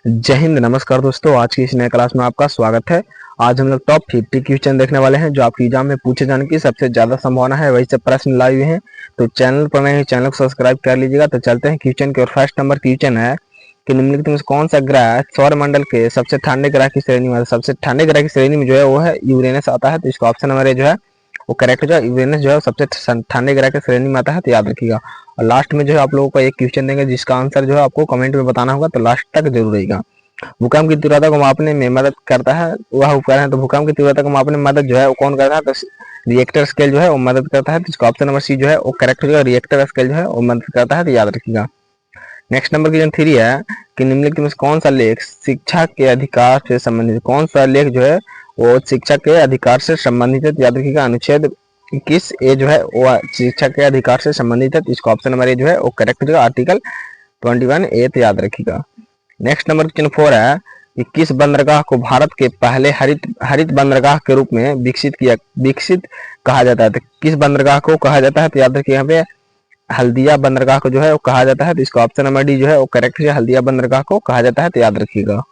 जय हिंद, नमस्कार दोस्तों। आज की इस नए क्लास में आपका स्वागत है। आज हम लोग टॉप 50 क्वेश्चन देखने वाले हैं जो आपकी एग्जाम में पूछे जाने की सबसे ज्यादा संभावना है, वही सब प्रश्न लाए हुए हैं। तो चैनल पर नए हैं, चैनल को सब्सक्राइब कर लीजिएगा। तो चलते हैं क्वेश्चन की ओर। फर्स्ट नंबर क्वेश्चन है कि निम्नलिखित में से कौन सा ग्रह सौर मंडल के सबसे ठंडे ग्रह की श्रेणी में, सबसे ठंडे ग्रह की श्रेणी में जो है वो है यूरेनस आता है। तो इसका ऑप्शन नंबर ए जो है वो करेक्ट जो है, यूरेनस जो है सबसे ठंडे ग्रह की श्रेणी में आता है। तो याद रखिएगा। और लास्ट में जो है आप लोगों को एक क्वेश्चन देंगे जिसका आंसर जो है आपको कमेंट में बताना होगा, तो लास्ट तक जरूर रहेगा। भूकंप की तीव्रता को मापने में मदद करता है वह उपकरण है। तो भूकंप की तीव्रता को मापने में मदद जो है वो कौन करता है? तो रिएक्टर स्केल जो है वो मदद करता है। तो इसका ऑप्शन नंबर सी जो है वो करेक्ट हो जाएगा। रिएक्टर स्केल जो है वो मदद करता है। तो याद रखिएगा। नेक्स्ट नंबर क्वेश्चन 3 है कि निम्नलिखित में कौन सा लेख शिक्षा के अधिकार से संबंधित, कौन सा लेख जो है वो शिक्षा के अधिकार से संबंधित है? तो याद रखिएगा अनुच्छेद 21 ए जो है वो शिक्षा के अधिकार से संबंधित है। तो इसका ऑप्शन नंबर ए जो है वो करेक्ट हो जाएगा, आर्टिकल 21 ए। तो याद रखिएगा। नेक्स्ट नंबर क्वेश्चन 4 है कि किस बंदरगाह को भारत के पहले हरित बंदरगाह के रूप में विकसित कहा जाता है? तो किस बंदरगाह को कहा जाता है? तो याद रखिए यहाँ पे हल्दिया बंदरगाह को जो है वो कहा जाता है। तो इसका ऑप्शन नंबर डी जो है वो करेक्ट है, हल्दिया बंदरगाह को कहा जाता है। तो याद रखिएगा।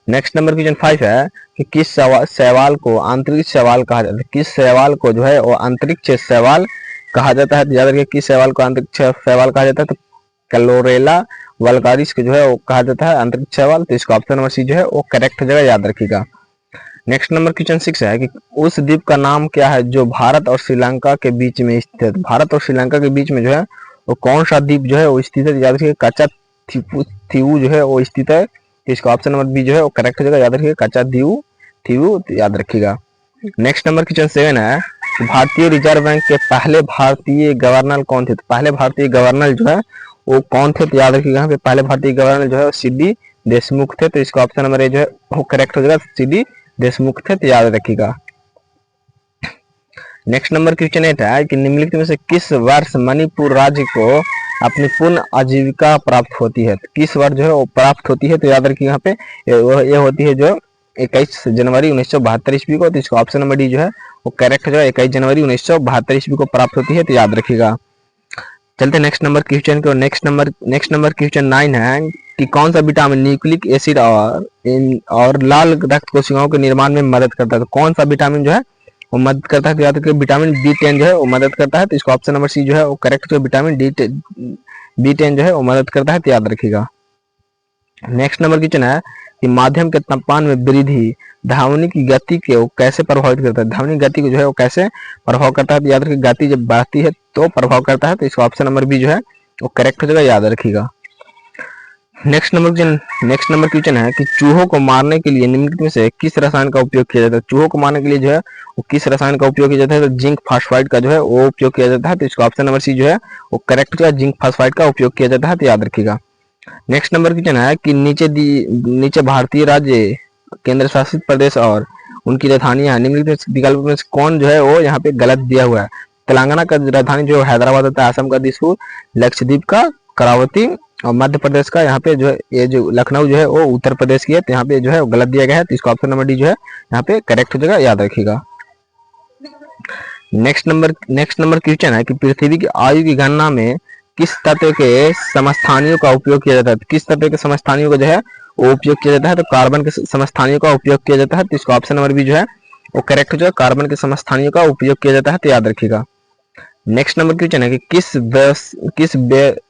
नेक्स्ट नंबर क्वेश्चन 5 है कि किस शैवाल को अंतरिक्ष शैवाल कहा जाता है? किस शैवाल को जो है वो अंतरिक्ष शैवाल कहा जाता है? तो याद रखिए किस शैवाल को अंतरिक्ष शैवाल कहा जाता है? तो क्लोरेला वल्गारिस को जो है वो कहा जाता है अंतरिक्ष शैवाल। तो इसका ऑप्शन नंबर सी जो है वो करेक्ट हो जाएगा, याद रखिएगा। नेक्स्ट नंबर क्वेश्चन 6 है कि उस द्वीप का नाम क्या है जो भारत और श्रीलंका के बीच में स्थित है? भारत और श्रीलंका के बीच में जो है वो कौन सा द्वीप जो है वो स्थित है? याद रखिए कच्चा थीवू जो है वो स्थित है। तो इसका ऑप्शन नंबर बी जो है वो करेक्ट हो जाएगा, याद रखिए कच्चा थीवू। याद रखिएगा। नेक्स्ट नंबर क्वेश्चन 7 है भारतीय रिजर्व बैंक के पहले भारतीय गवर्नर कौन थे? तो पहले भारतीय गवर्नर जो है वो कौन थे? तो याद रखिएगा यहाँ पे पहले भारतीय गवर्नर जो है सी.डी. देशमुख थे। तो इसका ऑप्शन नंबर ए जो है वो करेक्ट हो जाएगा, सी.डी. देशमुख थे। तो याद रखिएगा। नेक्स्ट नंबर क्वेश्चन 8 है कि निम्नलिखित में से किस वर्ष मणिपुर राज्य को अपनी पूर्ण आजीविका प्राप्त होती है? तो किस वर्ष जो है वो प्राप्त होती है? तो याद रखिए यहाँ पे ये होती है जो 21 जनवरी 1972 ईस्वी को। तो इसका ऑप्शन नंबर डी जो है वो करेक्ट जो है 21 जनवरी 1972 ईस्वी को प्राप्त होती है। तो याद रखिएगा। चलते नेक्स्ट नंबर क्वेश्चन को। नेक्स्ट नंबर क्वेश्चन 9 है कि कौन सा विटामिन न्यूक्लिक एसिड और लाल रक्त कोशिकाओं के निर्माण में मदद करता है? तो कौन सा विटामिन जो है वो मदद करता है? तो याद रखिए विटामिन B10 जो है वो मदद करता है। तो इसका ऑप्शन नंबर सी जो है वो करेक्ट जो विटामिन B10 जो है वो मदद करता है। तो याद रखिएगा। नेक्स्ट नंबर क्वेश्चन है कि माध्यम के तापमान में वृद्धि ध्वनि की गति को कैसे प्रभावित करता है? ध्वनि गति को जो है वो कैसे प्रभाव करता है? तो याद रखिए गति जब बढ़ती है तो प्रभाव करता है। तो इसका ऑप्शन नंबर बी जो है वो करेक्ट हो जाएगा, याद रखिएगा। नेक्स्ट नंबर क्वेश्चन है कि चूहों को मारने के लिए निम्नलिखित में से किस रसायन का उपयोग किया जाता है? चूहों को मारने के लिए जो है वो किस रसायन का उपयोग किया जाता है? तो जिंक फास्फाइड का जो है वो उपयोग किया जाता है। तो इसका ऑप्शन नंबर सी जो है वो करेक्ट है, जिंक फास्फाइड का उपयोग किया जाता है। तो याद रखिएगा। नेक्स्ट नंबर क्वेश्चन है कि नीचे भारतीय राज्य, केंद्र शासित प्रदेश और उनकी राजधानियां निम्नलिखित विकल्प में से कौन जो है वो यहाँ पे गलत दिया हुआ है? तेलंगाना का राजधानी जो हैदराबाद होता है, असम का दिसपुर, लक्षद्वीप का करावती और मध्य प्रदेश का यहाँ पे जो है ये जो लखनऊ जो है वो उत्तर प्रदेश की है। तो यहाँ पे जो है वो गलत दिया गया है। तो इसका ऑप्शन नंबर डी जो है यहाँ पे करेक्ट हो जाएगा, याद रखिएगा। नेक्स्ट नंबर क्वेश्चन है कि पृथ्वी की आयु की गणना में किस तत्व के समस्थानियों का उपयोग किया जाता है? किस तत्व के समस्थानियों का जो है वो उपयोग किया जाता है? तो कार्बन के समस्थानियों का उपयोग किया जाता है। तो इसका ऑप्शन नंबर बी जो है वो करेक्ट जो है, कार्बन के समस्थानियों का उपयोग किया जाता है। तो याद रखिएगा। नेक्स्ट नंबर क्वेश्चन है कि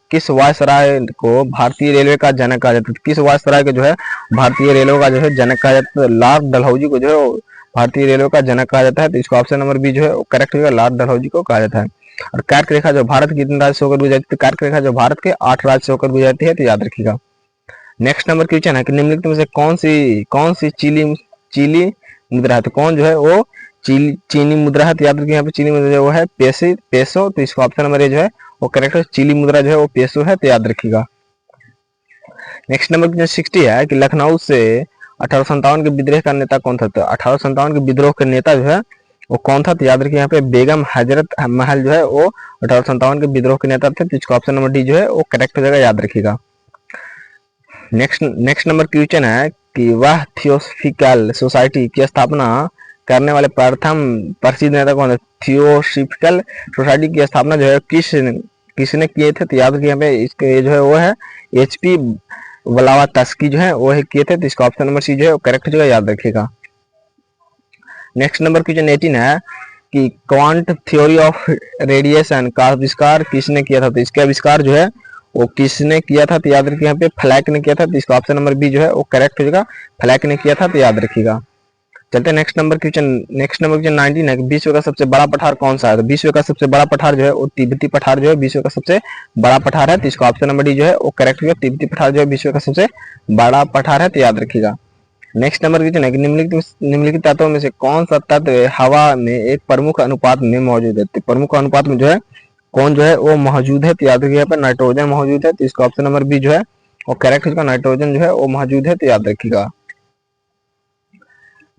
किस वायसराय को भारतीय रेलवे का जनक कहा जाता है? किस वायसराय को जो है भारतीय रेलवे का जो है जनक कहा जाता है? लॉर्ड डलहौजी को जो है भारतीय रेलवे का जनक कहा जाता है। तो इसका ऑप्शन नंबर बी जो है वो करेक्ट होगा, लॉर्ड डलहौजी को कहा जाता है। और कर्क रेखा जो भारत के कितने राज्य से होकर गुजरती है? कर्क रेखा जो भारत के 8 राज्य से होकर गुजरती है। तो याद रखिएगा। नेक्स्ट नंबर क्वेश्चन है कि निम्नलिखित में से कौन सी चीली मुद्रा है? तो कौन जो है वो चीनी मुद्रा है? तो याद रखिए यहाँ पे चीनी मुद्रा जो वो है पेसो। तो इसका ऑप्शन नंबर ए जो है वो करेक्ट है, चीली मुद्रा जो है वो पेसो है। तो याद रखिएगा। नेक्स्ट नंबर क्वेश्चन 60 है कि लखनऊ से 1857 के विद्रोह का नेता कौन था? तो 1857 के विद्रोह के नेता जो है वो कौन था? तो याद रखिए यहाँ पे बेगम हजरत महल जो है वो 1857 के विद्रोह के नेता थे। तो इसका ऑप्शन नंबर डी जो है वो करेक्ट हो जाएगा, याद रखिएगा। नेक्स्ट नंबर क्वेश्चन है कि वह थियोसॉफिकल सोसाइटी की स्थापना करने वाले प्रथम प्रसिद्ध नेता कौन है? थियोसॉफिकल सोसाइटी की स्थापना जो है किसने किए थे? तो याद रखिए यहाँ पे इसके जो है वो है ब्लावात्स्की जो है वो किए थे, तो इसका ऑप्शन नंबर सी जो है वो करेक्ट जगह याद रखिएगा। नेक्स्ट नंबर क्वेश्चन 18 है कि क्वांट थ्योरी ऑफ रेडिएशन का आविष्कार किसने किया था, तो इसके आविष्कार जो है वो किसने किया था, तो याद रखिए यहाँ पे फ्लैक ने किया था, तो इसका ऑप्शन नंबर बी जो है वो करेक्ट हो जाएगा, फ्लैक ने किया था, तो याद रखिएगा। चलते हैं नेक्स्ट नंबर क्वेश्चन 19 है कि विश्व का सबसे बड़ा पठार कौन सा है, तो विश्व का सबसे बड़ा पठार जो है वो तिब्बती पठार जो है विश्व का सबसे बड़ा पठार है, तो इसका ऑप्शन नंबर डी जो है वो करेक्ट होगा, तिब्बती पठार जो है विश्व का सबसे बड़ा पठार है, तो याद रखिएगा। नेक्स्ट नंबर क्वेश्चन है कि निम्नलिखित तत्वों में से कौन सा तत्व हवा में एक प्रमुख अनुपात में मौजूद है, तो प्रमुख अनुपात में जो है कौन जो है वो मौजूद है, तो याद रखिएगा यहाँ पर नाइट्रोजन मौजूद है, तो इसका ऑप्शन नंबर बी जो है वो करेक्ट होगा, नाइट्रोजन जो है वो मौजूद है, तो याद रखिएगा।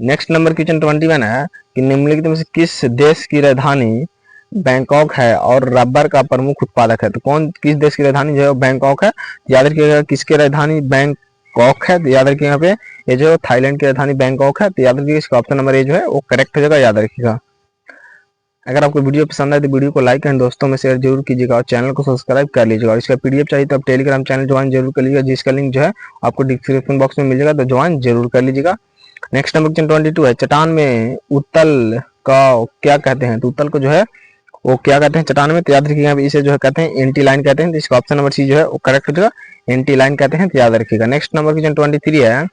नेक्स्ट नंबर क्वेश्चन 21 है कि निम्नलिखित में से किस देश की राजधानी बैंकॉक है और रबर का प्रमुख उत्पादक है, तो कौन किस देश की राजधानी जो है बैंकॉक है, याद रखिएगा किसकी राजधानी बैंकॉक है, तो याद रखिए यहाँ पे ये जो थाईलैंड की राजधानी बैंकॉक है, तो याद रखिए इसका ऑप्शन नंबर ए जो है वो करेक्ट हो जाएगा, याद रखिएगा। अगर आपको वीडियो पसंद आए तो वीडियो को लाइक एंड दोस्तों में शेयर जरूर कीजिएगा और चैनल को सब्सक्राइब कर लीजिएगा, और इसका पीडीएफ चाहिए तो आप टेलीग्राम चैनल ज्वाइन जरूर कर लीजिएगा, जिसका लिंक जो है आपको डिस्क्रिप्शन बॉक्स में मिल जाएगा, तो ज्वाइन जरूर कर लीजिएगा। नेक्स्ट नंबर क्वेश्चन 22 है चट्टान में उत्तल का क्या कहते हैं, तो उत्तल को जो है वो क्या कहते हैं चट्टान में, तो याद रखिएगा इसे जो है कहते हैं एंटी लाइन कहते हैं, तो इसका ऑप्शन नंबर सी जो है वो करेक्ट हो जाएगा, एंटी लाइन कहते हैं, तो याद रखिएगा। नेक्स्ट नंबर क्वेश्चन 23 है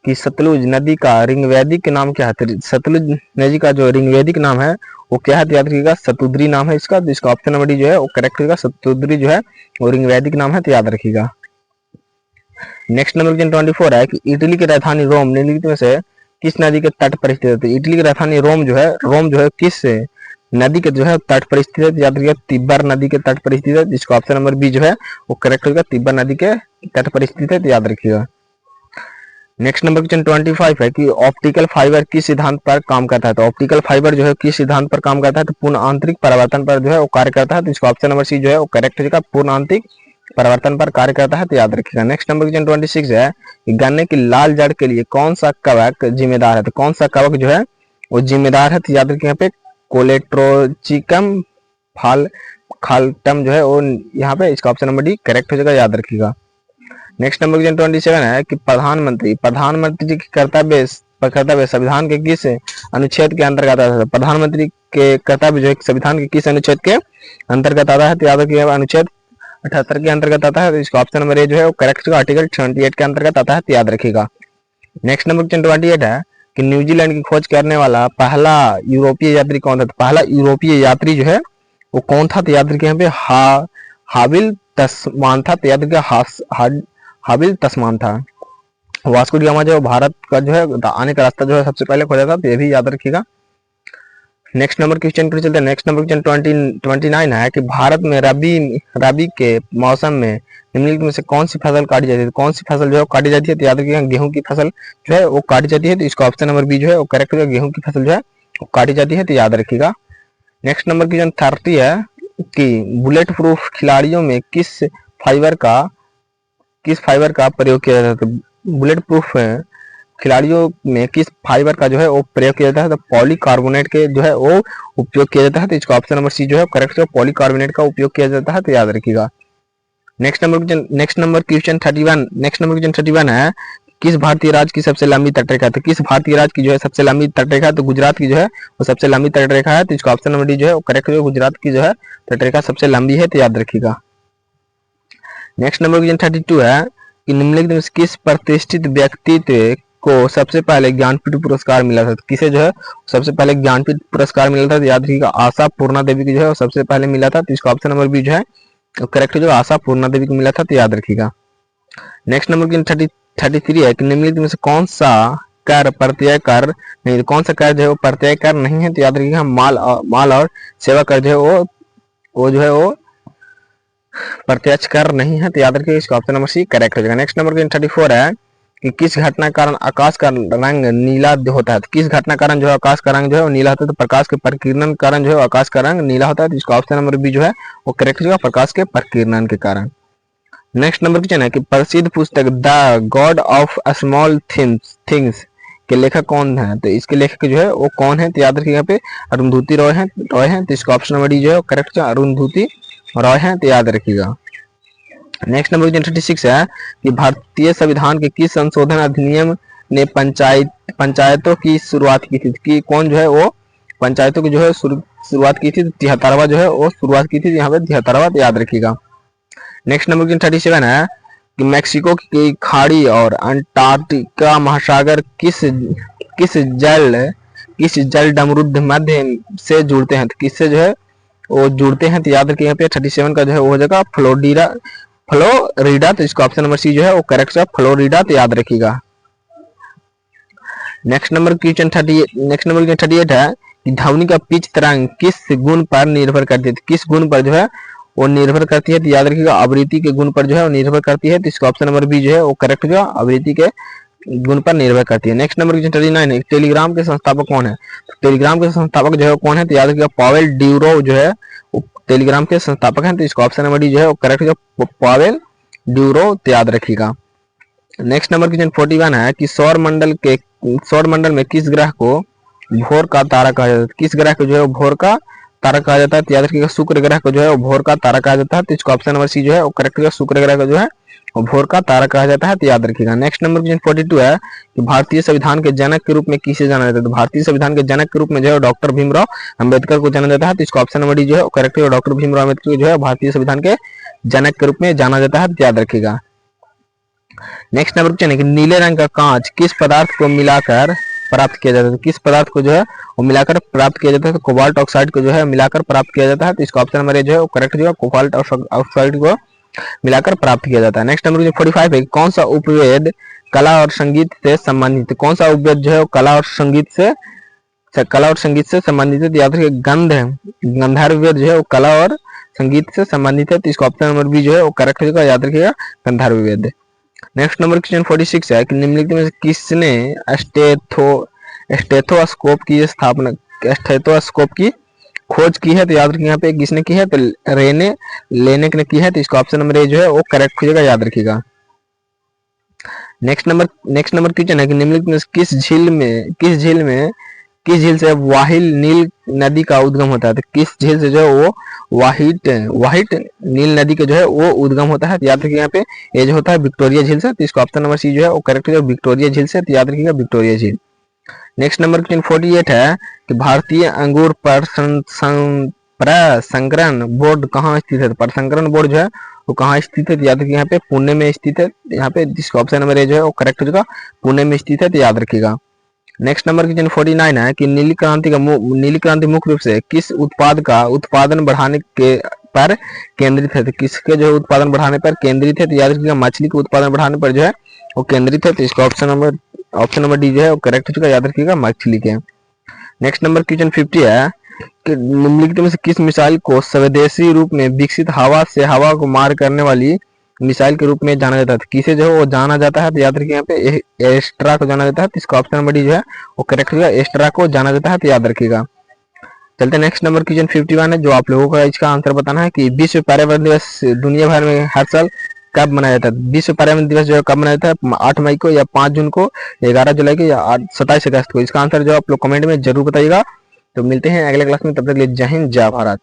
कि सतलुज नदी का ऋग्वैदिक नाम क्या है, तो सतलुज नदी का जो ऋग्वैदिक नाम है वो क्या है, तो याद रखिएगा सतुद्री नाम है इसका, तो इसका ऑप्शन नंबर डी जो है वो करेक्ट होगा, सतुद्री जो है वो ऋग्वैदिक नाम है, तो याद रखिएगा। नेक्स्ट नंबर क्वेश्चन 24 है कि इटली की राजधानी रोम निम्नलिखित में से किस नदी के तट पर स्थित है, तो इटली की राजधानी रोम जो है किस नदी के जो है तट पर स्थित है, याद रखिएगा तिब्बर नदी के तट पर स्थित है, जिसका ऑप्शन नंबर बी जो है वो करेक्ट होगा, तिब्बर नदी के तट पर स्थित है, तो याद रखिएगा। नेक्स्ट नंबर क्वेश्चन 25 है कि ऑप्टिकल फाइबर किस सिद्धांत पर काम करता है, तो ऑप्टिकल फाइबर जो है किस सिद्धांत पर काम करता है, तो पूर्ण आंतरिक परावर्तन पर जो है वो कार्य करता है, तो इसका ऑप्शन नंबर सी जो है वो करेक्ट होगा, पूर्ण आंतरिक परिवर्तन पर कार्य करता है, तो याद रखिएगा। नेक्स्ट नंबर क्वेश्चन 26 है कि गन्ने की लाल जड़ के लिए कौन सा कवक जिम्मेदार है, तो कौन सा कवक जो है वो जिम्मेदार है, तो याद रखिए यहाँ पे कोलेट्रोचिकम खाल्टम जो है वो यहाँ पे इसका ऑप्शन नंबर डी करेक्ट हो जाएगा, याद रखिएगा। नेक्स्ट नंबर क्वेश्चन 27 है कि प्रधानमंत्री जी के कर्तव्य संविधान के किस अनुच्छेद के अंतर्गत आता है, प्रधानमंत्री के कर्तव्य जो है संविधान के किस अनुच्छेद के अंतर्गत आता है, तो याद रखिए अनुच्छेद 78 के अंतर्गत आता है, तो इसका ऑप्शन नंबर ए जो है वो करेक्ट होगा, आर्टिकल 28 के अंतर्गत आता है, तो याद रखिएगा। नेक्स्ट नंबर क्वेश्चन 28 है कि न्यूजीलैंड की खोज करने वाला पहला यूरोपीय यात्री कौन था, तो पहला यूरोपीय यात्री जो है वो कौन था, तो याद रखिए यहाँ पे हाबिल तस्मान था, तो याद रखिए हाबिल तस्मान था। वास्को डी गामा जो है भारत का जो है आने का रास्ता जो है सबसे पहले खोजा था, तो ये भी याद रखिएगा। नेक्स्ट नंबर क्वेश्चन पर चलते हैं। नेक्स्ट नंबर क्वेश्चन 29 है कि भारत में रबी के मौसम में निम्नलिखित में से कौन सी फसल काटी जाती है, कौन सी फसल जो है काटी जाती है, तो याद रखिएगा गेहूं की फसल जो है वो काटी जाती है, तो इसका ऑप्शन नंबर बी जो है वो करेक्ट होगा, गेहूं की फसल जो है वो काटी जाती है, तो याद रखिएगा। नेक्स्ट नंबर क्वेश्चन 30 है कि बुलेट प्रूफ खिलाड़ियों में किस फाइबर का प्रयोग किया जाता है, तो बुलेट प्रूफ खिलाड़ियों में किस फाइबर का जो है वो प्रयोग किया जाता है, तो पॉलीकार्बोनेट के जो है वो उपयोग किया जाता है, तो इसका ऑप्शन नंबर सी जो है करेक्ट है, पॉलीकार्बोनेट का उपयोग किया जाता है, तो याद रखिएगा। नेक्स्ट नंबर क्वेश्चन 31 है किस भारतीय राज्य की सबसे लंबी तटरेखा है, तो किस भारतीय राज्य की जो है सबसे लंबी तटरेखा है, तो गुजरात की जो है वो सबसे लंबी तटरेखा है, तो इसका ऑप्शन नंबर डी जो है वो करेक्ट है, गुजरात की जो है तटरेखा सबसे लंबी है, तो याद रखिएगा। नेक्स्ट नंबर क्वेश्चन 32 है कि निम्नलिखित में किस प्रतिष्ठित व्यक्तित्व को सबसे पहले ज्ञानपीठ पुरस्कार मिला था, तो किसे जो है सबसे पहले ज्ञानपीठ पुरस्कार मिला था, तो याद रखिएगा आशा पूर्णा देवी की जो है वो सबसे पहले मिला था, तो इसका ऑप्शन नंबर बी जो है करेक्ट जो आशा पूर्णा देवी को मिला था, तो याद रखिएगा। नेक्स्ट नंबर क्वेश्चन 33 है कि निम्नलिखित में से कौन सा कर प्रत्यय कर नहीं, कौन सा कर जो है वो प्रत्यय कर नहीं है, तो याद रखिएगा माल और सेवा कर जो है वो जो है वो प्रत्यक्ष कर नहीं है, तो याद रखिए इसका ऑप्शन नंबर सी करेक्ट हो जाएगा। नेक्स्ट नंबर क्वेश्चन 34 है कि किस घटना के कारण आकाश का रंग नीला होता है, तो किस घटना कारण जो है आकाश का रंग जो है वो नीला होता है, तो प्रकाश के प्रकीर्णन के कारण जो है आकाश का रंग नीला होता है, तो इसका ऑप्शन नंबर बी जो है वो करेक्ट होगा, प्रकाश के प्रकीर्णन के कारण। नेक्स्ट नंबर क्वेश्चन है कि प्रसिद्ध पुस्तक the God of small things के लेखक कौन है, तो इसके लेखक जो है वो कौन है, तो याद रखिए यहाँ पे अरुंधति रॉय है, तो इसका ऑप्शन नंबर डी जो है करेक्ट है, अरुंधति रॉय है, तो याद रखिएगा। नेक्स्ट नंबर क्वेश्चन 36 है कि भारतीय संविधान के किस संशोधन अधिनियम ने पंचायतों की शुरुआत की थी, कि कौन जो है वो पंचायतों की जो है शुरुआत की थी, 73वां जो है वो शुरुआत की थी, यहाँ पे 73वां याद रखिएगा। नेक्स्ट नंबर क्वेश्चन 37 है कि मैक्सिको की खाड़ी और अंटार्कटिका महासागर किस जल डमरुद्ध मध्य से जुड़ते हैं, तो किससे जो है वो जुड़ते हैं, तो याद रखिए यहाँ पे 37 का जो है वो हो जाएगा फ्लोरिडा, तो इसका ऑप्शन नंबर सी जो है वो करेक्ट है, फ्लोरिडा, तो याद रखिएगा। नेक्स्ट नंबर क्वेश्चन 38 है कि ध्वनि का पिच तरंग किस गुण पर निर्भर करती है, किस गुण पर जो है वो निर्भर करती है, तो याद रखिएगा आवृत्ति के गुण पर जो है वो निर्भर करती है, तो इसका ऑप्शन नंबर बी जो है वो करेक्ट जो आवृत्ति के गुण पर निर्भर करती है। नेक्स्ट नंबर क्वेश्चन 39 है टेलीग्राम के संस्थापक कौन है, तो टेलीग्राम के संस्थापक जो है कौन है, तो याद रखिएगा पावेल ड्यूरो जो है टेलीग्राम के संस्थापक हैं, तो इसका ऑप्शन नंबर डी जो है वो करेक्ट जो पावेल ड्यूरो, तो याद रखिएगा। नेक्स्ट नंबर क्वेश्चन 41 है कि सौर मंडल में किस ग्रह को भोर का तारा कहा जाता है, किस ग्रह को जो है भोर का तारा कहा जाता है, तो याद रखिएगा शुक्र ग्रह को जो है वो भोर का तारा कहा जाता है, तो इसका ऑप्शन नंबर सी जो है वो करेक्ट है, शुक्र ग्रह को जो है वो भोर का तारा कहा जाता है, तो याद रखिएगा। नेक्स्ट नंबर क्वेश्चन 42 है कि भारतीय संविधान के जनक के रूप में किसे जाना जाता है, तो भारतीय संविधान के जनक के रूप में जो है डॉक्टर भीमराव अंबेडकर को जाना जाता है, तो इसका ऑप्शन नंबर डी जो है करेक्ट है, डॉक्टर भीमराव अंबेडकर जो है भारतीय संविधान के जनक के रूप में जाना जाता है, तो याद रखिएगा। नेक्स्ट नंबर क्वेश्चन है कि नीले रंग का कांच किस पदार्थ को मिलाकर प्राप्त किया जाता है, तो किस पदार्थ को जो है वो मिलाकर प्राप्त किया जाता है, तो कोबाल्ट ऑक्साइड को जो है मिलाकर प्राप्त किया जाता है, तो इसका ऑप्शन नंबर ए जो है वो करेक्ट जो है कोबाल्ट ऑक्साइड को मिलाकर प्राप्त किया जाता है। नेक्स्ट नंबर जो 45 है कौन सा उपवेद कला और संगीत से संबंधित, कौन सा उपवेद जो है कला और संगीत से संबंधित है, याद रखिए गंधर्व वेद जो है वो कला और संगीत से संबंधित है, तो इसका ऑप्शन नंबर बी जो है वो करेक्ट होगा, याद रखिएगा गंधर्व वेद। नेक्स्ट नंबर क्वेश्चन 46 है कि निम्नलिखित में से किसने स्टेथोस्कोप की खोज की है, तो याद रखिए यहाँ पे किसने की है, तो लेनेक ने की है, तो इसका ऑप्शन नंबर ए जो है वो करेक्ट हो जाएगा, याद रखिएगा। नेक्स्ट नंबर क्वेश्चन है कि निम्नलिखित में किस झील से वाहिल नील नदी का उद्गम होता है, तो किस झील से जो है वो वाहिट नील नदी का जो है वो उद्गम होता है, तो याद रखिए यहाँ पे ये जो होता है विक्टोरिया झील से, तो इसका ऑप्शन नंबर सी जो है वो करेक्ट है, विक्टोरिया झील से, तो याद रखिएगा विक्टोरिया झील। नेक्स्ट नंबर क्वेश्चन 48 है कि भारतीय अंगूर प्रसंस्करण बोर्ड कहाँ स्थित है, तो प्रसंस्करण बोर्ड जो है वो कहाँ स्थित है, तो याद रखिए यहाँ पे पुणे में स्थित है, यहाँ पे जिसका ऑप्शन नंबर ए जो है वो करेक्ट होगा, पुणे में स्थित है, तो याद रखिएगा। नेक्स्ट नंबर क्वेश्चन 49 है कि नीली क्रांति मुख्य रूप से किस उत्पाद का उत्पादन बढ़ाने के पर केंद्रित है, तो किसके जो है उत्पादन बढ़ाने पर केंद्रित है, तो याद रखिएगा मछली के उत्पादन बढ़ाने पर जो है वो केंद्रित है, तो इसका ऑप्शन नंबर डी जो है वो करेक्ट हो चुका, याद रखिएगा मछली के। नेक्स्ट नंबर क्वेश्चन 50 है कि निम्नलिखित में से किस मिसाइल को स्वदेशी रूप में विकसित हवा से हवा को मार करने वाली मिसाइल के रूप में जाना जाता है, तो किसे जो है वो जाना जाता है, तो याद रखिए यहाँ पे एस्ट्रा को जाना जाता है, तो इसका ऑप्शन नंबर डी जो है वो करेक्ट होगा, एस्ट्रा को जाना जाता है, तो याद रखिएगा। चलते नेक्स्ट नंबर क्वेश्चन 51 है जो आप लोगों का इसका आंसर बताना है कि विश्व पर्यावरण दिवस दुनिया भर में हर साल कब मनाया जाता है, विश्व पर्यावरण दिवस जो है कब मनाया जाता है, 8 मई को या 5 जून को, 11 जुलाई को या 27 अगस्त को, इसका आंसर जो आप लोग कमेंट में जरूर बताइएगा। तो मिलते हैं अगले क्लास में, तब तक के लिए जय हिंद जय भारत।